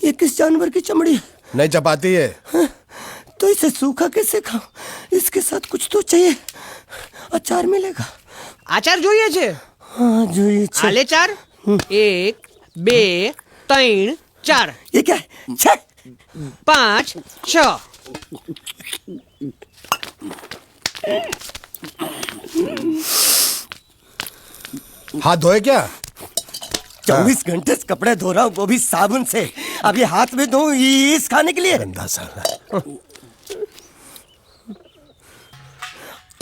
ये किस जानवर की चमड़ी है? नहीं चपाती है। तो इसे सूखा कैसे खाऊं? इसके साथ कुछ तो चाहिए। अचार मिलेगा? આચાર જોઈએ છે? हाँ જોઈએ છે। આલે ચાર 1 2 3 4 ये क्या है? 6 5 6 हाथ धोए क्या? 24 घंटे से कपड़े धो रहा हूँ, वो भी साबुन से। अब ये हाथ में धो इस खाने के लिए? गंदा साला।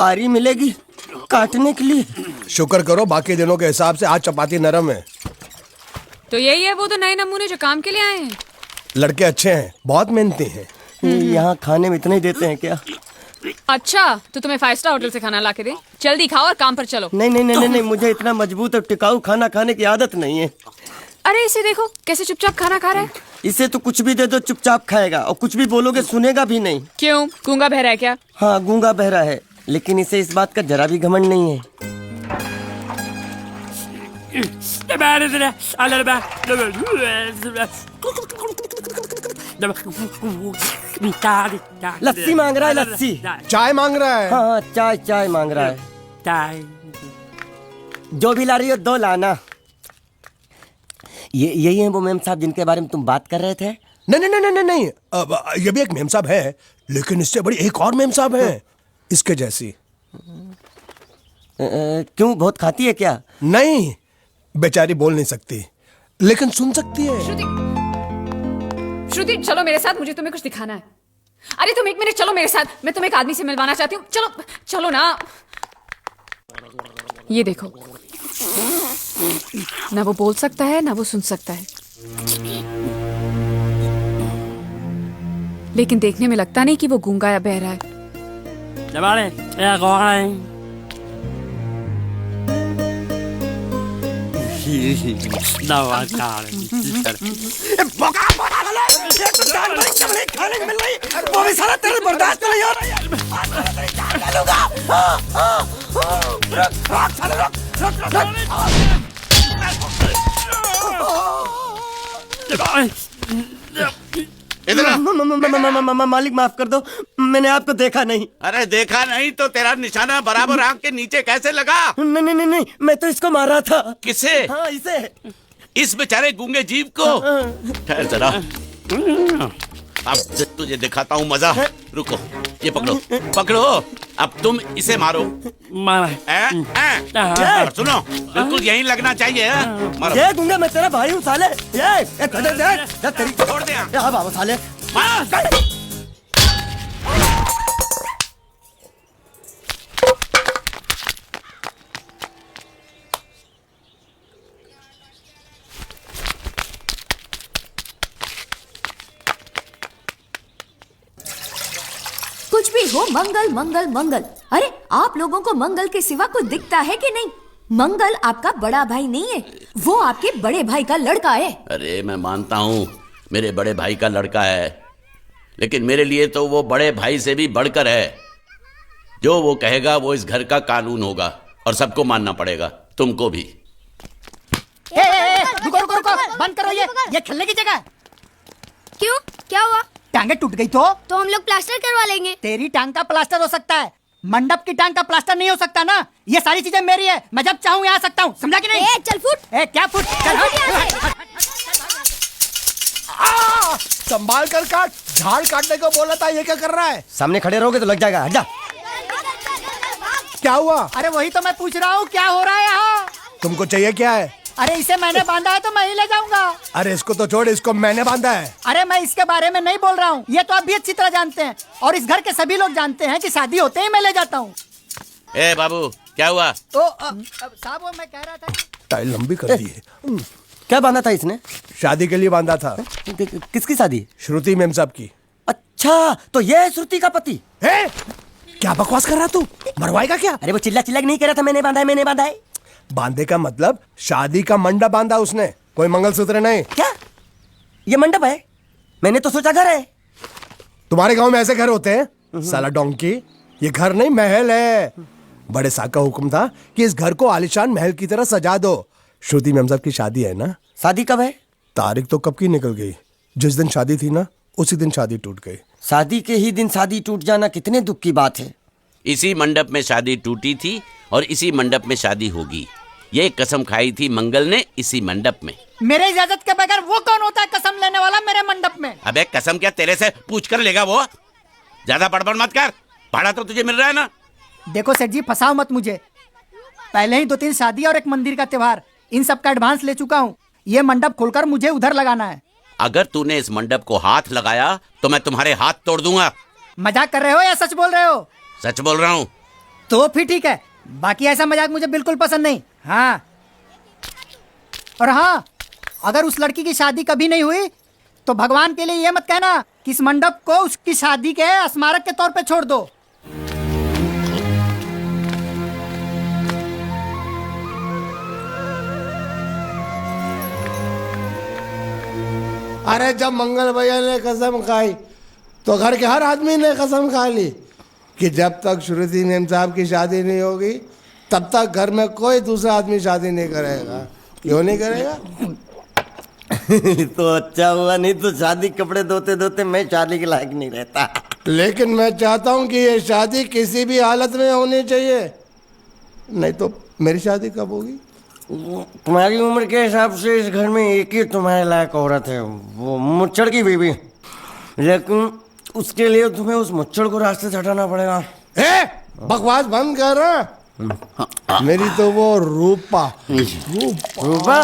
आरी मिलेगी काटने के लिए? शुक्र करो बाकी दिनों के हिसाब से आज चपाती नरम है। तो यही है वो तो नए नमूने जो काम के लिए आए हैं। लड़के अच्छे हैं, बहुत मेहनती हैं। यहाँ खाने में इतना ही देते हैं क्या? अच्छा तो तुम्हें 5 स्टार होटल से खाना ला के दे। जल्दी खाओ और काम पर चलो। नहीं नहीं नहीं नहीं, मुझे इतना मजबूत और टिकाऊ खाना खाने की आदत नहीं है। अरे इसे देखो कैसे चुपचाप खाना खा रहा है। इसे तो कुछ भी दे दो चुपचाप खाएगा, और कुछ भी बोलोगे सुनेगा भी नहीं। क्यों, गूंगा बहरा है क्या? हाँ गूंगा बहरा है, लेकिन इसे इस बात का जरा भी घमंड नहीं है। लस्सी मांग रहा है, लस्सी। चाय मांग रहा है। हाँ चाय चाय मांग रहा है। जो भी ला रही हो 2 लाना। ये यही है वो मेम साहब जिनके बारे में तुम बात कर रहे थे? नहीं नहीं नहीं नहीं नहीं, ये भी एक मेम साहब है, लेकिन इससे बड़ी एक और मेम साहब है इसके जैसी। क्यों, बहुत खाती है क्या? नहीं, बेचारी बोल नहीं सकती लेकिन सुन सकती है। श्रुति चलो मेरे साथ, मुझे तुम्हें कुछ दिखाना है। अरे तुम 1 मिनट चलो मेरे साथ, मैं तुम्हें एक आदमी से मिलवाना चाहती हूँ। चलो चलो ना। ये देखो, ना वो बोल सकता है ना वो सुन सकता है, लेकिन देखने में लगता नहीं कि वो गूंगा या बहरा है। खाने को मिल रही, वो भी सारा तेरे बर्दाश्त नहीं हो रहा है। मालिक माफ कर दो, मैंने आपको देखा नहीं। अरे देखा नहीं तो तेरा निशाना बराबर आंख के नीचे कैसे लगा? नहीं नहीं नहीं, मैं तो इसको मार रहा था। किसे? हाँ इसे। इस बेचारे गूंगे जीव को? ठहर जरा, अब तुझे दिखाता हूँ मजा। रुको, ये पकड़ो पकड़ो, अब तुम इसे मारो। सुनो, बिल्कुल यहीं लगना चाहिए। मारो। ये गूंगा, मैं तेरा भाई हूँ साले। ये छोड़ दे। हाँ बाबा साले। कुछ भी हो, मंगल मंगल मंगल। अरे आप लोगों को मंगल के सिवा कुछ दिखता है कि नहीं? मंगल आपका बड़ा भाई नहीं है, वो आपके बड़े भाई का लड़का है। अरे मैं मानता हूँ मेरे बड़े भाई का लड़का है, लेकिन मेरे लिए तो वो बड़े भाई से भी बढ़कर है। जो वो कहेगा वो इस घर का कानून होगा और सबको मानना पड़ेगा, तुमको भी। रुको रुको रुको, बंद करो ये खेलने की जगह। क्यों, क्या हुआ? टांगे टूट गई तो हम लोग प्लास्टर करवा लेंगे। तेरी टांग का प्लास्टर हो सकता है, मंडप की टांग का प्लास्टर नहीं हो सकता ना। ये सारी चीजें मेरी है, मैं जब चाहूँ यहाँ आ सकता हूँ, समझा कि नहीं? चल फुट। क्या फुट? चल संभाल कर काट, झाड़ काटने को बोला था, ये क्या कर रहा है? सामने खड़े रहोगे तो लग जाएगा, हट जा। क्या हुआ? अरे वही तो मैं पूछ रहा हूँ, क्या हो रहा है यहाँ? तुमको चाहिए क्या है? अरे इसे मैंने बांधा है तो मैं ही ले जाऊंगा। अरे इसको तो छोड़, इसको मैंने बांधा है। अरे मैं इसके बारे में नहीं बोल रहा हूँ, ये तो आप भी अच्छी तरह जानते हैं, और इस घर के सभी लोग जानते हैं कि शादी होते ही मैं ले जाता हूँ। ए बाबू, क्या हुआ? तो साहब वो मैं कह रहा था, टाइल लंबी कर दी है। क्या बांधा था इसने? शादी के लिए बांधा था। किसकी शादी? श्रुति मेम साहब की। अच्छा, तो ये है श्रुति का पति? है? क्या बकवास कर रहा तू? मरवाएगा क्या? अरे वो चिल्ला चिल्ला नहीं कह रहा था मैंने बांधा है, मैंने बांधा है। बांधे का मतलब शादी का मंडप बांधा उसने, कोई मंगलसूत्र नहीं। क्या ये मंडप है? मैंने तो सोचा घर है। तुम्हारे गांव में ऐसे घर होते हैं? साला डोंकी। ये घर नहीं महल है। बड़े साहब का हुक्म था कि इस घर को आलिशान महल की तरह सजा दो। श्रुति मैम साहब की शादी है ना? शादी कब है? तारीख तो कब की निकल गई। जिस दिन शादी थी ना उसी दिन शादी टूट गई। शादी के ही दिन शादी टूट जाना कितने दुख की बात है। इसी मंडप में शादी टूटी थी और इसी मंडप में शादी होगी। ये कसम खाई थी मंगल ने इसी मंडप में। मेरे इजाजत के बगैर वो कौन होता है कसम लेने वाला मेरे मंडप में? अबे कसम क्या तेरे से पूछ कर लेगा वो? ज्यादा बड़बड़ मत कर, भाड़ा तो तुझे मिल रहा है ना। देखो सेठ जी, फंसाओ मत मुझे। पहले ही 2-3 शादी और एक मंदिर का त्योहार, इन सब का एडवांस ले चुका हूँ। ये मंडप खोलकर मुझे उधर लगाना है। अगर तूने इस मंडप को हाथ लगाया तो मैं तुम्हारे हाथ तोड़ दूंगा। मजाक कर रहे हो या सच बोल रहे हो? सच बोल रहा हूँ। तो फिर ठीक है, बाकी ऐसा मजाक मुझे बिल्कुल पसंद नहीं। हाँ, और हाँ, अगर उस लड़की की शादी कभी नहीं हुई तो भगवान के लिए ये मत कहना कि इस मंडप को उसकी शादी के स्मारक के तौर पे छोड़ दो। अरे जब मंगल भैया ने कसम खाई तो घर के हर आदमी ने कसम खा ली कि जब तक श्रुति मैम साहब की शादी नहीं होगी तब तक घर में कोई दूसरा आदमी शादी नहीं करेगा। क्यों नहीं करेगा? तो अच्छा हुआ, नहीं तो शादी कपड़े धोते धोते मैं शादी के लायक नहीं रहता। लेकिन मैं चाहता हूँ कि ये शादी किसी भी हालत में होनी चाहिए, नहीं तो मेरी शादी कब होगी? तुम्हारी उम्र के हिसाब से इस घर में एक ही तुम्हारे लायक औरत है, वो मुच्छड़ की बीवी। लेकिन उसके लिए तुम्हें उस मुच्छड़ को रास्ते से हटाना पड़ेगा। बकवास बंद कर रहा। मेरी तो वो रूपा। रूपा?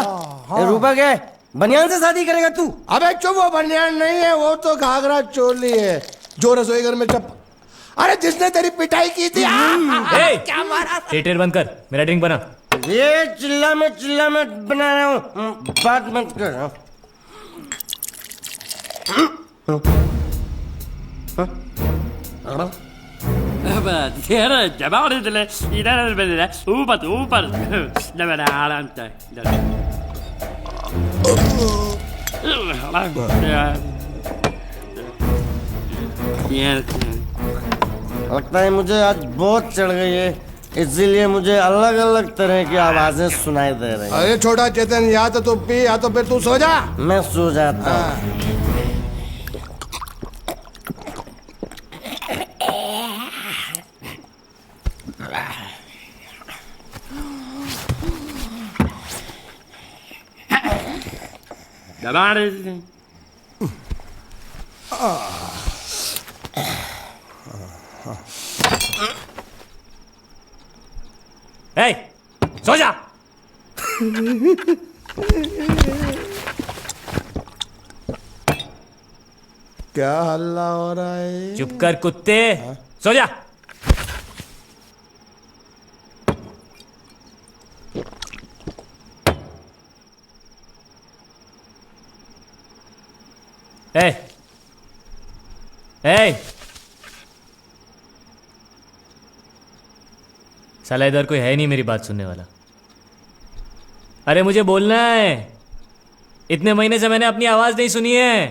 रूपा क्या है? बनियान से शादी करेगा तू? अबे चुप, वो बनियान नहीं है, वो तो घाघरा चोली है जो रसोई घर में अरे जिसने तेरी पिटाई की थी। क्या मारा? थिएटर बंद कर, मेरा ड्रिंक बना। ये चिल्ला में बना रहा हूँ, बात मत कर। लगता है मुझे आज बहुत चढ़ गई है, इसीलिए मुझे अलग अलग तरह की आवाजें सुनाई दे रही हैं। अरे छोटा चेतन, या तो तू पी या तो फिर तू सो जा। मैं सो जाता हूँ। सो जा। क्या हल्ला हो रहा है? चुप कर कुत्ते, सो जा। साला इधर कोई है नहीं मेरी बात सुनने वाला। अरे मुझे बोलना है, इतने महीने से मैंने अपनी आवाज नहीं सुनी है।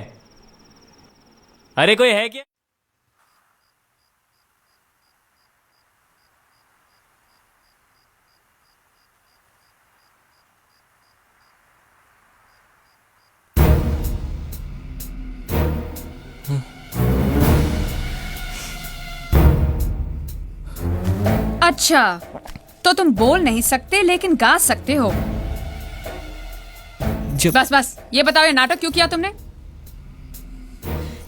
अरे कोई है क्या? अच्छा, तो तुम बोल नहीं सकते लेकिन गा सकते हो। बस ये बताओ, ये नाटक क्यों किया तुमने?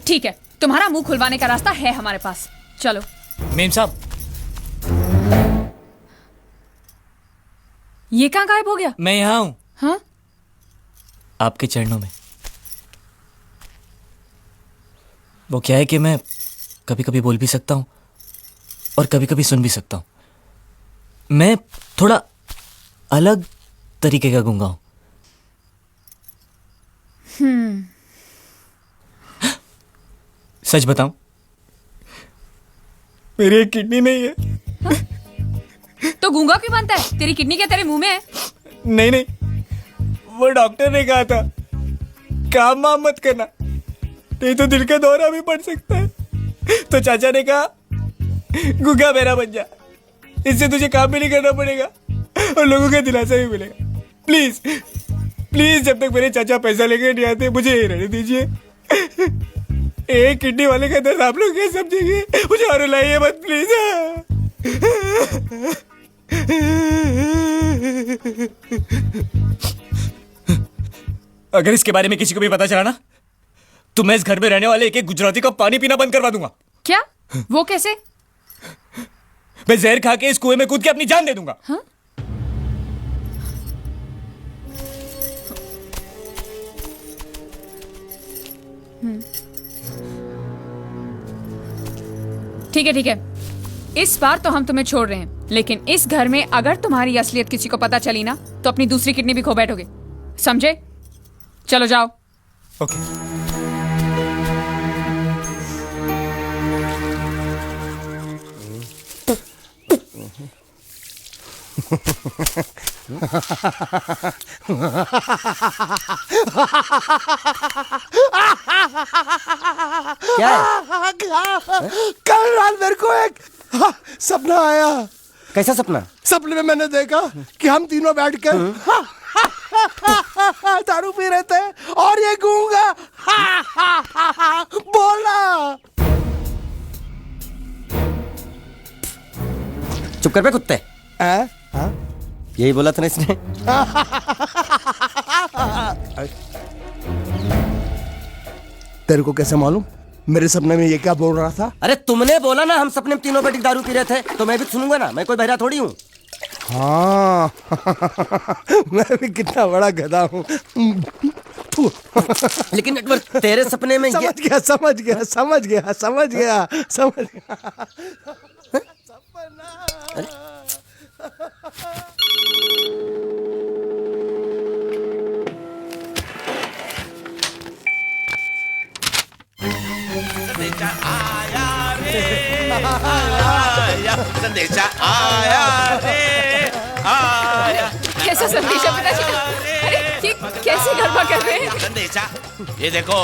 ठीक है, तुम्हारा मुंह खुलवाने का रास्ता है हमारे पास, चलो। मेम साहब, ये कहाँ गायब हो गया? मैं यहाँ हूँ। हाँ? आपके चरणों में। वो क्या है कि मैं कभी कभी बोल भी सकता हूँ और कभी कभी सुन भी सकता हूँ। मैं थोड़ा अलग तरीके का गूंगा हूं। सच बताऊं, मेरी एक किडनी नहीं है। तो गूंगा क्यों बनता है? तेरी किडनी क्या तेरे मुंह में है? नहीं, वो डॉक्टर ने कहा था काम वाम मत करना, नहीं तो दिल का दौरा भी पड़ सकता है। तो चाचा ने कहा गुग्गा मेरा बन जा, इससे तुझे काम भी नहीं करना पड़ेगा और लोगों का दिलासा भी मिलेगा। प्लीज प्लीज, जब तक मेरे चाचा पैसा लेके नहीं आते मुझे ये रहने दीजिए। एक किडनी वाले का दर्द आप लोग क्या समझेंगे, मुझे और रुलाइए मत प्लीज। अगर इसके बारे में किसी को भी पता चला ना तो मैं इस घर में रहने वाले एक एक गुजराती का पानी पीना बंद करवा दूंगा। क्या? वो कैसे? मैं जहर खा के इस कुएं में कूद के अपनी जान दे दूंगा। हाँ? ठीक है ठीक है, इस बार तो हम तुम्हें छोड़ रहे हैं, लेकिन इस घर में अगर तुम्हारी असलियत किसी को पता चली ना तो अपनी दूसरी किडनी भी खो बैठोगे, समझे? चलो जाओ। ओके। क्या है? कल रात मेरे को एक सपना आया। कैसा सपना? सपने में मैंने देखा कि हम तीनों बैठ कर दारू पी रहे थे और ये गूंगा बोला। चुप कर बे कुत्ते। यही बोला था ना इसने। तेरे को कैसे मालूम मेरे सपने में ये क्या बोल रहा था? अरे तुमने बोला ना हम सपने में तीनों बैठ के दारू पी रहे थे, तो मैं भी सुनूंगा ना, मैं कोई बहरा थोड़ी हूँ। हाँ मैं भी कितना बड़ा गधा हूँ। लेकिन एक बार तेरे सपने में समझ गया समझ गया समझ गया समझ गया समझ गया। संदेशा आया रे, आया। कैसा संदेशा पिताजी? अरे ये कैसे गड़बड़ कर रहे हैं? संदेशा, ये देखो,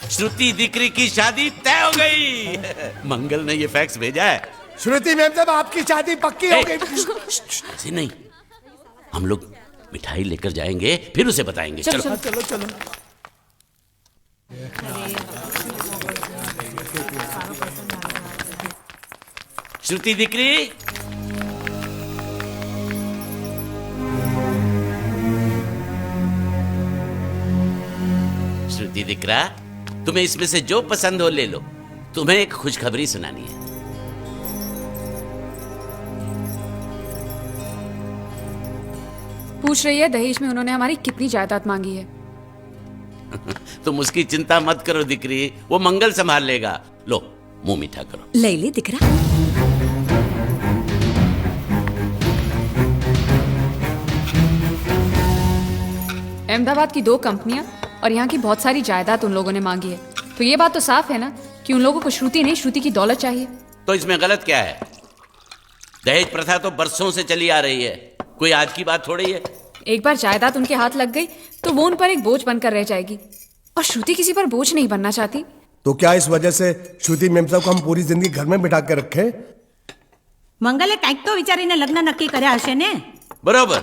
श्रुति दिकरी की शादी तय हो गई। मंगल ने ये फैक्स भेजा है। श्रुति मैम साहब आपकी शादी पक्की हो गई। ऐसे नहीं, हम लोग मिठाई लेकर जाएंगे फिर उसे बताएंगे। चलो चलो चलो। श्रुति दिकरी, श्रुति दिकरा, तुम्हें इसमें से जो पसंद हो ले लो। तुम्हें एक खुशखबरी सुनानी है। पूछ रही है दहेज में उन्होंने हमारी कितनी जायदाद मांगी है। तुम उसकी चिंता मत करो दिकरी, वो मंगल संभाल लेगा। लो मुंह मीठा करो। ले ले दिख रहा। अहमदाबाद की 2 कंपनियां और यहाँ की बहुत सारी जायदाद उन लोगों ने मांगी है, तो ये बात तो साफ है ना कि उन लोगों को श्रुति नहीं, श्रुति की दौलत चाहिए। तो इसमें गलत क्या है? दहेज प्रथा तो बरसों से चली आ रही है, कोई आज की बात थोड़ी है। एक बार जायदाद उनके हाथ लग गई तो वो उन पर एक बोझ बनकर रह जाएगी, और श्रुति किसी पर बोझ नहीं बनना चाहती। तो क्या इस वजह से श्रुति मैम साहब को हम पूरी जिंदगी घर में बिठा कर रखे? મંગલે કંઈક તો વિચારીને લગ્ન નક્કી કર્યા હશે ને? बराबर,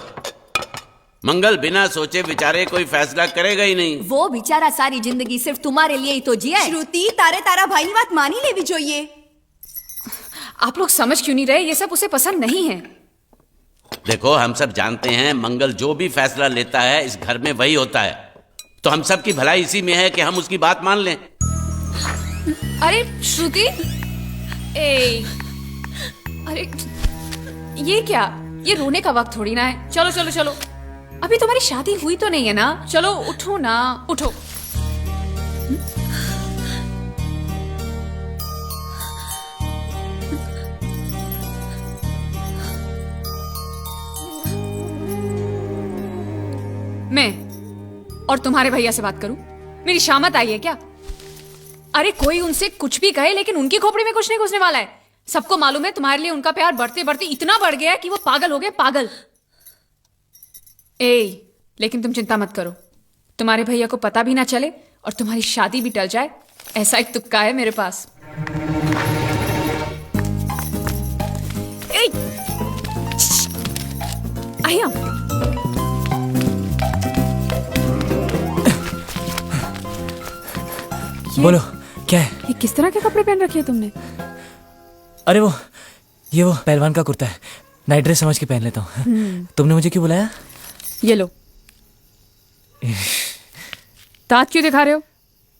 मंगल बिना सोचे विचारे कोई फैसला करेगा ही नहीं। वो बेचारा सारी जिंदगी सिर्फ तुम्हारे लिए ही तो जिया। શ્રુતિ તારે તારા ભાઈની વાત માની લેવી જોઈએ। आप लोग समझ क्यों नहीं रहे? ये सब उसे पसंद नहीं है। देखो, हम सब जानते हैं मंगल जो भी फैसला लेता है इस घर में वही होता है, तो हम सब की भलाई इसी में है कि हम उसकी बात मान लें। अरे श्रुति, अरे ये क्या? ये रोने का वक्त थोड़ी ना है। चलो चलो चलो, अभी तुम्हारी शादी हुई तो नहीं है ना? चलो उठो ना, उठो। मैं और तुम्हारे भैया से बात करूं? मेरी शामत आई है क्या? अरे कोई उनसे कुछ भी कहे, लेकिन उनकी खोपड़ी में कुछ नहीं घुसने वाला है। सबको मालूम है तुम्हारे लिए उनका प्यार बढ़ते बढ़ते इतना बढ़ गया है कि वो पागल हो गए, पागल। लेकिन तुम चिंता मत करो, तुम्हारे भैया को पता भी ना चले और तुम्हारी शादी भी टल जाए, ऐसा एक तुक्का है मेरे पास। आइए आप। बोलो क्या है? ये किस तरह के कपड़े पहन रखे हैं तुमने? अरे वो पहलवान का कुर्ता है, नाइट ड्रेस समझ के पहन लेता हूँ। तुमने मुझे क्यों बुलाया? ये लो। दांत क्यों दिखा रहे हो?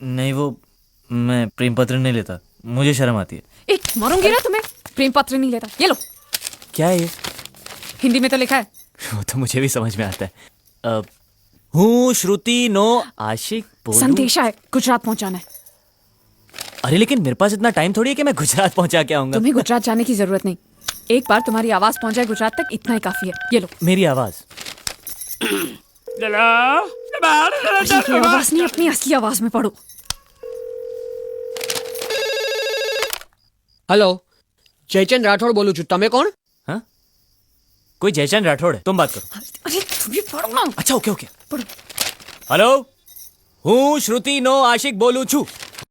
नहीं वो मैं प्रेम पत्र नहीं लेता, मुझे शर्म आती है। एक मारूंगी ना तुम्हें। प्रेम पत्र नहीं लेता। ये लो। क्या है ये? हिंदी में तो लिखा है। वो तो मुझे भी समझ में आता है। हूँ श्रुति नो आशिक बोलूं। संदेशा है, गुजरात पहुंचाना है। अरे लेकिन मेरे पास इतना टाइम थोड़ी है कि मैं गुजरात पहुंचा के आऊंगा। तुम्हें गुजरात जाने की जरूरत नहीं। एक बार तुम्हारी आवाज पहुंच जाए गुजरात तक, इतना ही काफी है। ये लो। मेरी आवाज? ये आवाज नहीं, अपनी असली आवाज में पढ़ो। हेलो, जयचंद राठौड़ बोलू छू, तमे कोण? हाँ? कोई जयचंद राठौड़ है? तुम बात करो। अरे तुम भी पढ़ो ना। अच्छा ओके ओके। पढ़ो। हेलो, हूँ श्रुति नो आशिक बोलू छू।